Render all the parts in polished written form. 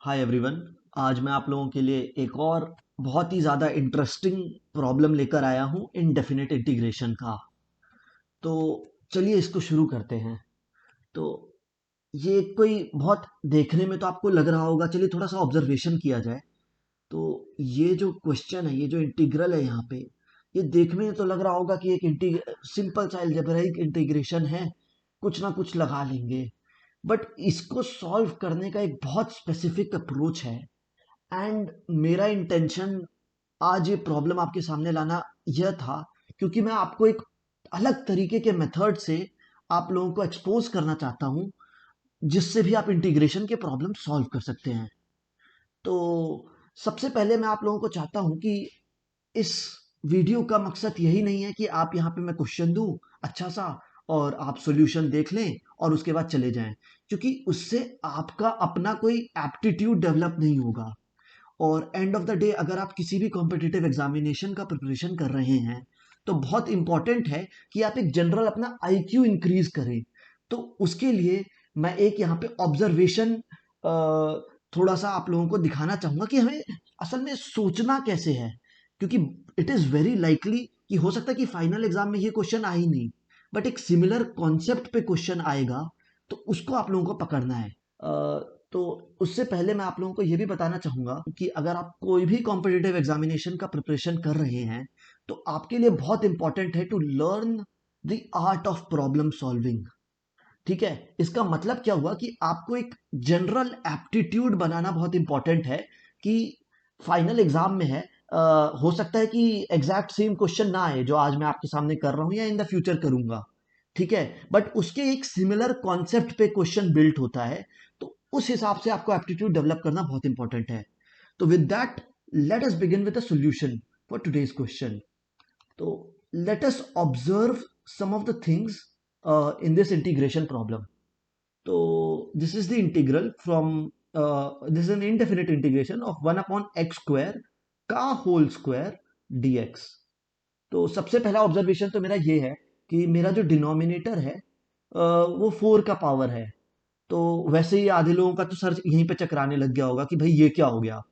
Hi everyone. आज मैं आप लोगों के लिए एक और बहुत ही ज़्यादा इंटरेस्टिंग प्रॉब्लम लेकर आया हूँ इनडेफिनेट इंटीग्रेशन का। तो चलिए इसको शुरू करते हैं। तो ये कोई बहुत देखने में तो आपको लग रहा होगा, चलिए थोड़ा सा ऑब्जर्वेशन किया जाए। तो ये जो क्वेश्चन है, ये जो इंटीग्रल है यहाँ पे, ये देखने में तो लग रहा होगा कि एक सिंपल सा अलजेब्राइक इंटीग्रेशन है, कुछ ना कुछ लगा लेंगे। बट इसको सॉल्व करने का एक बहुत स्पेसिफिक अप्रोच है। एंड मेरा इंटेंशन आज ये प्रॉब्लम आपके सामने लाना यह था क्योंकि मैं आपको एक अलग तरीके के मेथड से आप लोगों को एक्सपोज करना चाहता हूं, जिससे भी आप इंटीग्रेशन के प्रॉब्लम सॉल्व कर सकते हैं। तो सबसे पहले मैं आप लोगों को चाहता हूं कि इस वीडियो का मकसद यही नहीं है कि आप यहाँ पे मैं क्वेश्चन दूं अच्छा सा और आप सॉल्यूशन देख लें और उसके बाद चले जाएं, क्योंकि उससे आपका अपना कोई एप्टीट्यूड डेवलप नहीं होगा। और एंड ऑफ द डे अगर आप किसी भी कॉम्पिटिटिव एग्जामिनेशन का प्रिपरेशन कर रहे हैं तो बहुत इंपॉर्टेंट है कि आप एक जनरल अपना आईक्यू इंक्रीज करें। तो उसके लिए मैं एक यहाँ पे ऑब्जर्वेशन थोड़ा सा आप लोगों को दिखाना चाहूंगा कि हमें असल में सोचना कैसे है, क्योंकि इट इज वेरी लाइकली कि हो सकता है कि फाइनल एग्जाम में ये क्वेश्चन आए ही नहीं, बट एक सिमिलर कॉन्सेप्ट पे क्वेश्चन आएगा, तो उसको आप लोगों को पकड़ना है। तो उससे पहले मैं आप लोगों को ये भी बताना चाहूंगा कि अगर आप कोई भी कॉम्पिटिटिव एग्जामिनेशन का प्रिपरेशन कर रहे हैं तो आपके लिए बहुत इंपॉर्टेंट है to learn the art of problem solving. ठीक है, इसका मतलब क्या हुआ कि आपको एक जनरल एप्टीट्यूड बनाना बहुत इंपॉर्टेंट है कि फाइनल एग्जाम में है, हो सकता है कि एग्जैक्ट सेम क्वेश्चन ना आए जो आज मैं आपके सामने कर रहा हूं या इन द फ्यूचर करूंगा। ठीक है, बट उसके एक सिमिलर कॉन्सेप्ट पे क्वेश्चन बिल्ट होता है, तो उस हिसाब से आपको एप्टीट्यूड डेवलप करना बहुत इंपॉर्टेंट है। तो with that, let us begin with a solution for today's question. तो let us observe some of the things in this integration problem. So this is the integral from this is an indefinite integration of 1 upon x square का whole square dx। तो सबसे पहला observation तो मेरा ये है कि मेरा जो डिनोमिनेटर है वो 4 का पावर है। तो वैसे ही आधे लोगों का तो सर यहीं पे चकराने लग गया होगा कि भाई ये क्या हो गया।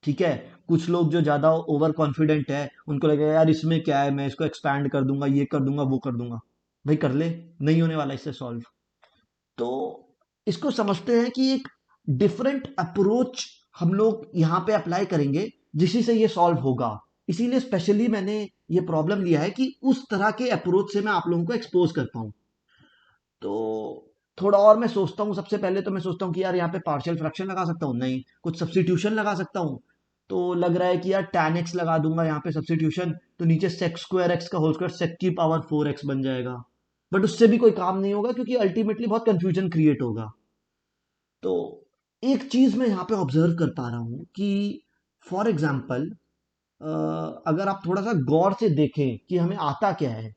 ठीक है, कुछ लोग जो ज्यादा ओवर कॉन्फिडेंट है उनको लगेगा यार इसमें क्या है, मैं इसको एक्सपैंड कर दूंगा, ये कर दूंगा, वो कर दूंगा। भाई कर ले, नहीं होने वाला इससे सॉल्व। तो इसको समझते हैं कि एक डिफरेंट अप्रोच हम लोग यहाँ पे अप्लाई करेंगे जिसी से ये सॉल्व होगा। इसीलिए स्पेशली मैंने ये प्रॉब्लम लिया है कि उस तरह के अप्रोच से मैं आप लोगों को एक्सपोज कर पाऊं। तो थोड़ा और मैं सोचता हूँ, सबसे पहले तो मैं सोचता हूँ कि यार यहाँ पे पार्शियल फ्रैक्शन लगा सकता हूँ, नहीं कुछ सब्स्टिट्यूशन लगा सकता हूँ। तो लग रहा है कि यार tan x लगा दूंगा यहाँ पे सब्स्टिट्यूशन, तो नीचे sec स्क्वायर एक्स का होल स्क्वायर sec की पावर 4x बन जाएगा। बट उससे भी कोई काम नहीं होगा क्योंकि अल्टीमेटली बहुत कंफ्यूजन क्रिएट होगा। तो एक चीज मैं यहाँ पे ऑब्जर्व कर पा रहा हूँ कि फॉर एग्जाम्पल अगर आप थोड़ा सा गौर से देखें कि हमें आता क्या है,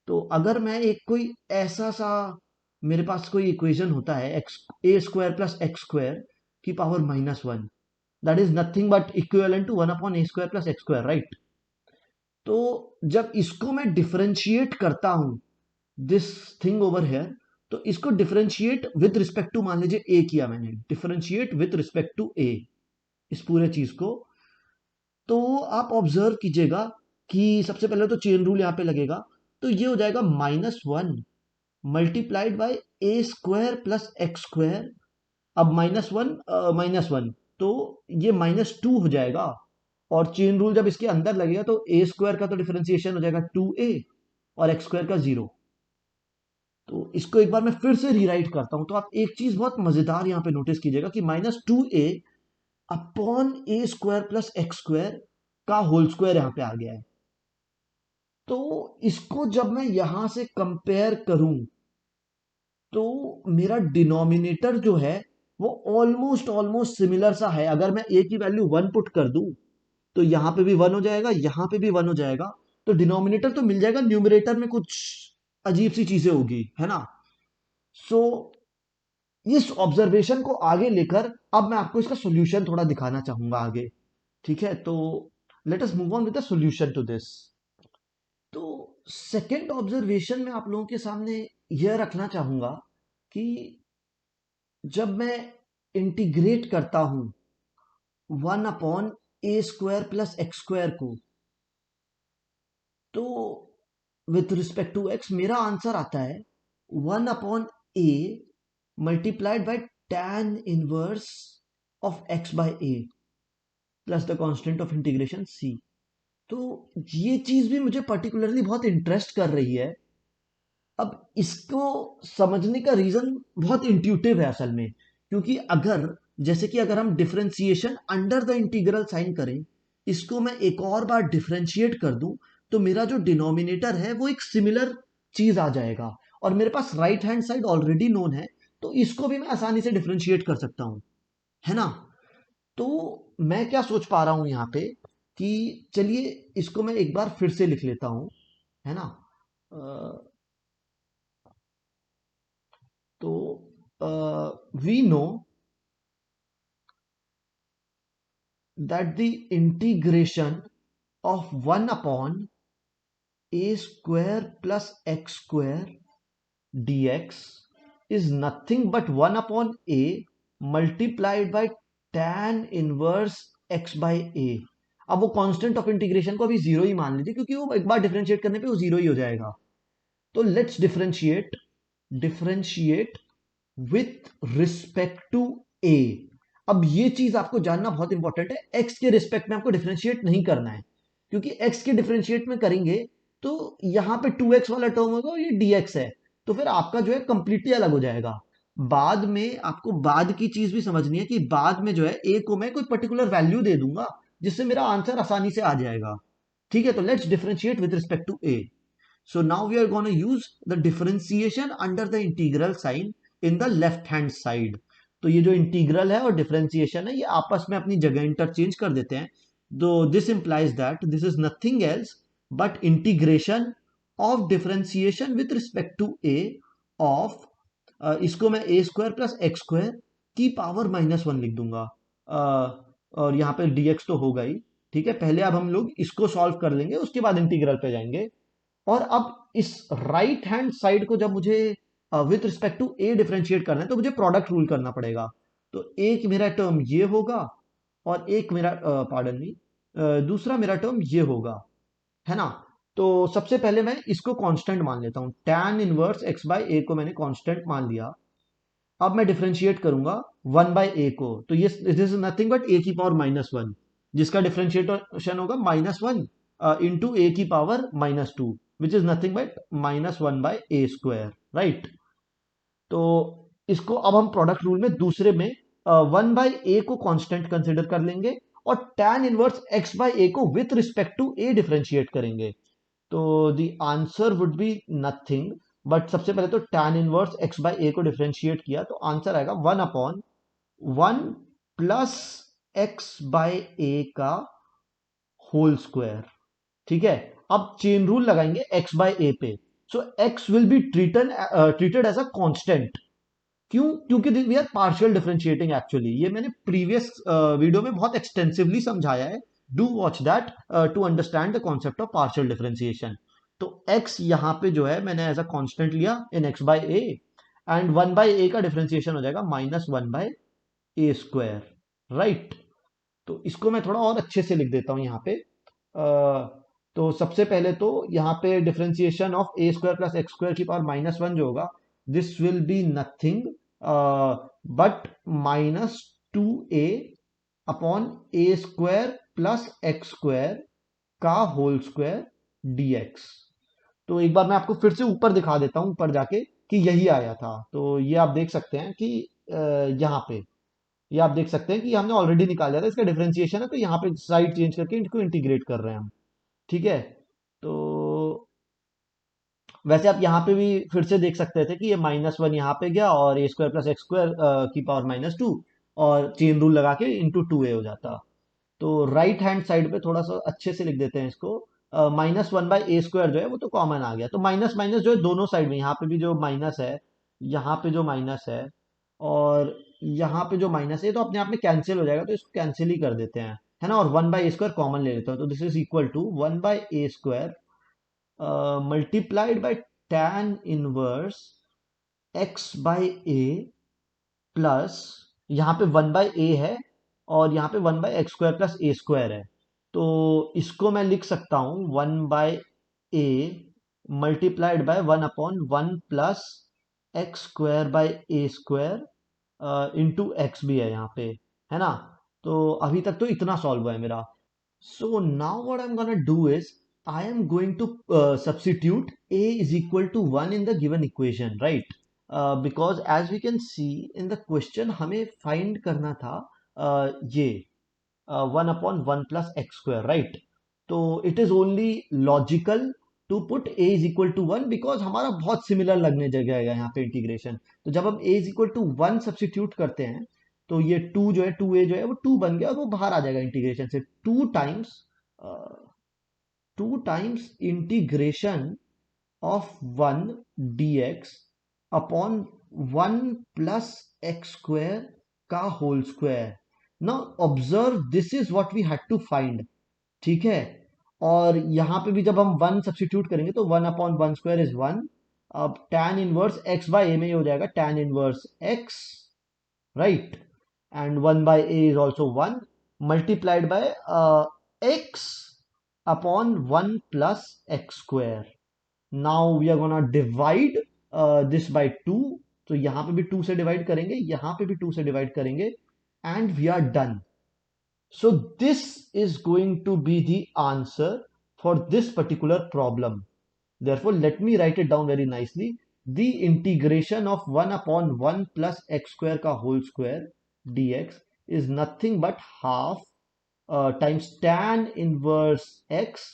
तो अगर मैं एक कोई ऐसा सा, मेरे पास कोई इक्वेशन होता है x a square plus x square की power -1, that is nothing but equivalent to 1/a² plus x square, right. तो जब इसको मैं डिफरेंशिएट करता हूं, दिस थिंग ओवर हेयर, तो इसको डिफरेंशिएट विद रिस्पेक्ट टू, मान लीजिए ए किया मैंने, डिफरेंशिएट विद रिस्पेक्ट टू ए, इस पूरे चीज को, तो आप ऑब्जर्व कीजिएगा कि सबसे पहले तो चेन रूल यहां पे लगेगा। तो ये हो जाएगा -1 multiplied by A square plus x square. अब -1 तो ये -2 हो जाएगा। और चेन रूल जब इसके अंदर लगेगा तो ए स्क्वायर का तो डिफरेंशिएशन हो जाएगा 2a और एक्स स्क्वायर का 0। तो इसको एक बार मैं फिर से रीराइट करता हूं, तो आप एक चीज बहुत मजेदार यहां पे नोटिस कीजिएगा कि -2a अपॉन ए स्क्वायर प्लस एक्स स्क्वायर का होल स्क्वायर यहां पे आ गया है। तो इसको जब मैं यहां से कंपेयर करूं तो मेरा डिनोमिनेटर जो है वो ऑलमोस्ट ऑलमोस्ट सिमिलर सा है। अगर मैं ए की वैल्यू 1 पुट कर दूं तो यहां पे भी 1 हो जाएगा, यहां पे भी 1 हो जाएगा। तो डिनोमिनेटर तो मिल जाएगा, न्यूमरेटर में कुछ अजीब सी चीजें होगी, है ना। सो इस ऑब्जर्वेशन को आगे लेकर अब मैं आपको इसका सॉल्यूशन थोड़ा दिखाना चाहूंगा आगे। ठीक है, तो let us move on with the solution to this. तो सेकंड ऑब्जर्वेशन में आप लोगों के सामने यह रखना चाहूंगा कि जब मैं इंटीग्रेट करता हूं 1/a² प्लस x² को, तो विथ रिस्पेक्ट टू x मेरा आंसर आता है 1/a multiplied by tan inverse of x by a plus the constant of integration c। तो ये चीज भी मुझे पर्टिकुलरली बहुत इंटरेस्ट कर रही है। अब इसको समझने का रीजन बहुत इंट्यूटिव है असल में, क्योंकि अगर जैसे कि अगर हम differentiation under the integral sign करें, इसको मैं एक और बार डिफरेंशिएट कर दूं, तो मेरा जो डिनोमिनेटर है वो एक सिमिलर चीज आ जाएगा, और मेरे पास right hand side already known है, तो इसको भी मैं आसानी से डिफरेंशिएट कर सकता हूं, है ना। तो मैं क्या सोच पा रहा हूं यहां पे कि चलिए इसको मैं एक बार फिर से लिख लेता हूं, है ना। अ, तो we know that the integration of 1 upon a square plus x square dx is nothing but 1 upon a multiplied by tan inverse x by a। अब वो कांस्टेंट ऑफ इंटीग्रेशन को अभी जीरो ही मान लीजिए, क्योंकि वो एक बार डिफरेंशिएट करने पे वो जीरो ही हो जाएगा। तो let's differentiate differentiate with respect to A. अब ये चीज आपको जानना बहुत इंपॉर्टेंट है, एक्स के रिस्पेक्ट में आपको डिफरेंशिएट नहीं करना है, क्योंकि एक्स के डिफरेंशिएट में करेंगे तो यहां पे 2x वाला टर्म होगा और ये dx है, तो फिर आपका जो है कंप्लीटली अलग हो जाएगा। बाद में आपको बाद की चीज भी समझनी है कि बाद में जो है ए को मैं कोई पर्टिकुलर वैल्यू दे दूंगा, जिससे मेरा आंसर आसानी से आ जाएगा। ठीक है, तो let's differentiate with respect to a. So now we are going to use the differentiation under the integral sign in the left hand side। तो ये जो इंटीग्रल है और डिफरेंशिएशन है ये आपस में अपनी जगह इंटरचेंज कर देते हैं। तो this implies that this is nothing else but integration of differentiation with respect to a of, इसको मैं a² प्लस x² की पावर -1 लिख दूंगा। और यहाँ पे dx तो होगा ही। ठीक है, पहले अब हम लोग इसको सॉल्व कर लेंगे, उसके बाद इंटीग्रल पे जाएंगे। और अब इस राइट हैंड साइड को जब मुझे with respect to a differentiate करना है, तो मुझे प्रोडक्ट रूल करना पड़ेगा। तो एक मेरा टर्म ये होगा और एक मेरा पार्डन मी दूसरा मेरा टर्म ये होगा, है ना। तो सबसे पहले मैं इसको कांस्टेंट मान लेता हूं, tan इनवर्स x बाय ए को मैंने कांस्टेंट मान लिया। अब मैं डिफरेंशिएट करूंगा 1/a को, तो ये this is nothing but a की पावर -1, जिसका डिफरेंशिएशन होगा -1 इंटू a की power -2, which is nothing but -1/a², right. तो इसको अब हम प्रोडक्ट रूल में दूसरे में 1/a को कांस्टेंट कंसिडर कर लेंगे और tan inverse x by a को with respect to a differentiate करेंगे। तो the answer would be nothing but, सबसे पहले तो tan inverse x by a को डिफरेंशिएट किया तो आंसर आएगा 1/1 प्लस x बाय a का होल स्क्वायर। ठीक है, अब चेन रूल लगाएंगे x बाय a पे। So x will be treated as a constant. क्यों? क्योंकि we are partial differentiating actually, ये मैंने प्रीवियस वीडियो में बहुत एक्सटेंसिवली समझाया है। Do watch that to understand the concept of partial differentiation. तो x यहां पे जो है मैंने एज अ कांस्टेंट लिया in x by a, and 1/a का डिफरेंशिएशन हो जाएगा -1/a², राइट। तो इसको मैं थोड़ा और अच्छे से लिख देता हूं यहाँ पे। तो सबसे पहले तो यहाँ पे differentiation of a² plus x² की पावर -1 जो होगा, this will be nothing but -2a upon a² plus x² का होल स्क्वायर dx। तो एक बार मैं आपको फिर से ऊपर दिखा देता हूं, ऊपर जाके, कि यही आया था। तो ये आप देख सकते हैं कि यहाँ पे ये आप देख सकते हैं कि हमने ऑलरेडी निकाल लिया था, इसका डिफरेंशिएशन है, तो यहाँ पे साइड चेंज करके इनको इंटीग्रेट कर रहे हैं हम। ठीक है, तो वैसे आप यहाँ पे भी फिर से देख सकते थे कि ये -1 यहाँ पे गया और a² प्लस x² की पावर -2, और चेन रूल लगा के इंटू 2a हो जाता। तो राइट हैंड साइड पे थोड़ा सा अच्छे से लिख देते हैं इसको। -1/a² जो है वो तो कॉमन आ गया, तो माइनस माइनस जो है दोनों साइड में, यहाँ पे भी जो माइनस है, यहाँ पे जो माइनस है, और यहाँ पे जो माइनस है, तो अपने आप में कैंसिल हो जाएगा, तो इसको कैंसिल ही कर देते हैं, है ना। और 1/a² कॉमन ले लेते हो, तो this is equal to 1/a² multiplied by tan inverse x by a plus, यहाँ पे 1/a है और यहाँ पे 1/x² प्लस a² है। तो इसको मैं लिख सकता हूँ 1/a multiplied by 1/1 plus x² by a² into x भी है यहाँ पे, है ना। तो अभी तक तो इतना सॉल्व हुआ है मेरा। So now what I'm gonna do is I am going to substitute a is equal to 1 in the given equation, right? Because as we can see in the question हमें find करना था ये 1/1 plus x², right? तो it is only logical to put a is equal to 1 because हमारा बहुत similar लगने जगह है यहाँ पे इंटीग्रेशन। तो जब हम a is equal to 1 substitute करते हैं तो ये 2 जो है 2a जो है वो 2 बन गया और वो बाहर आ जाएगा इंटीग्रेशन से। 2 times integration of 1 dx upon 1 plus x² का whole square. Now observe this is what we had to find, ठीक है। और यहां पे भी जब हम 1 सब्सिट्यूट करेंगे तो 1/1² इज 1। अब tan inverse x by a में ये हो जाएगा tan inverse x, right. And 1/a is also 1 multiplied by x upon 1 plus x²। Now we are gonna divide this by 2। तो यहां पे भी 2 से डिवाइड करेंगे, यहां पे भी 2 से डिवाइड करेंगे, and we are done. So this is going to be the answer for this particular problem. Therefore, let me write it down very nicely. The integration of 1/1 plus x² का whole square dx is nothing but half times tan inverse x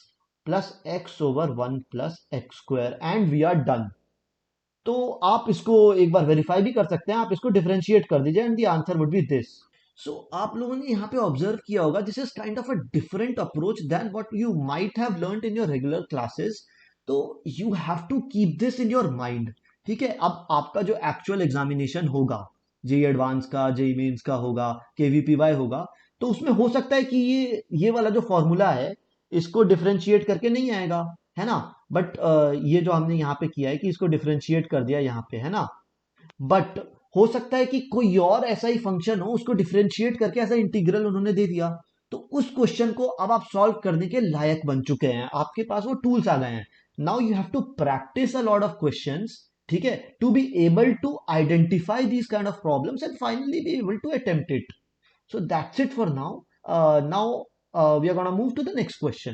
plus x over 1 plus x² and we are done. तो आप इसको एक बार verify भी कर सकते हैं, आप इसको डिफरेंशिएट कर दीजिए and the answer would be this. So आप लोगों ने यहाँ पे ऑब्जर्व किया होगा this is kind of a different approach then what you might have learned in your regular classes. तो you have to keep this in your mind, ठीक है। अब आपका जो एक्चुअल एग्जामिनेशन होगा, जेई एडवांस का, जेई मेंस का होगा, केवीपीवाई होगा, तो उसमें हो सकता है कि ये वाला जो फॉर्मूला है इसको डिफरेंशिएट करके नहीं आएगा, है ना। बट ये जो हमने यहाँ पे किया है कि इसको डिफरेंशिएट कर दिया यहाँ पे, है ना। बट हो सकता है कि कोई और ऐसा ही फंक्शन हो, उसको डिफरेंशिएट करके ऐसा इंटीग्रल उन्होंने दे दिया, तो उस क्वेश्चन को अब आप सॉल्व करने के लायक बन चुके हैं, आपके पास वो टूल्स आ गए हैं। Now you have to practise a lot of questions, ठीक है, to be able to identify these kind of problems and finally be able to attempt it. So that's it for now. Now we are going to move to the next question.